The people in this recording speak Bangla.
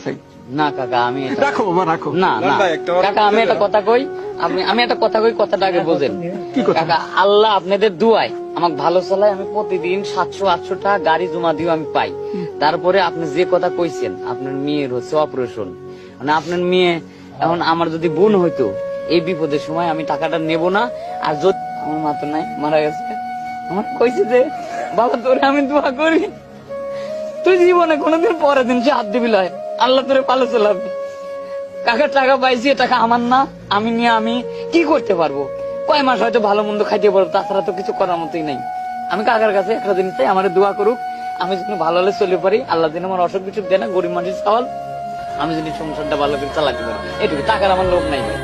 উঠাই। না কাকা আমি রাখো বাবা রাখো। না না কাকা আমি একটা কথা কই, আমি একটা কথা কই, কথাটা আগে বোঝেন। কি কথা? কাকা আল্লাহ আপনাদের দুয়ায় আমাকে ভালো চালায়, আমি প্রতিদিন 700-800 টাকা গাড়ি জমা দিও আমি পাই। তারপরে আপনি যে কথা কইছেন আপনার মেয়ের হচ্ছে অপারেশন, মানে আপনার মেয়ে এখন আমার যদি বোন হইতো এই বিপদের সময় আমি টাকাটা নেব না। আর যদি আমার মা তো নাই, মারা গেছে, আমার কইছে যে বাবা তোরে আমি দোয়া করি তুই জীবনে কোনোদিন পরের দিন সে হাত দিবি লয়, আল্লাহ তোরে ভালো চালাবি। কাকা টাকা পাইছি, টাকা আমার না, আমি নিয়ে আমি কি করতে পারবো? কয় মাস হয়তো ভালো মন্দ খাইতে পারবো, তাছাড়া তো কিছু করার মতোই নাই। আমি কাকার কাছে একটা দিন চাই, আমার দোয়া করুক, আমি যেন ভালো হলে চলে পারি, আল্লাহ দিন আমার অসুখ বিসুখ দেয় না, গরিব মানুষের সওয়াল, আমি যদি সংসারটা ভালো করে চালাতে পারি, এটুকু। টাকার আমার লোভ নাই ভাই।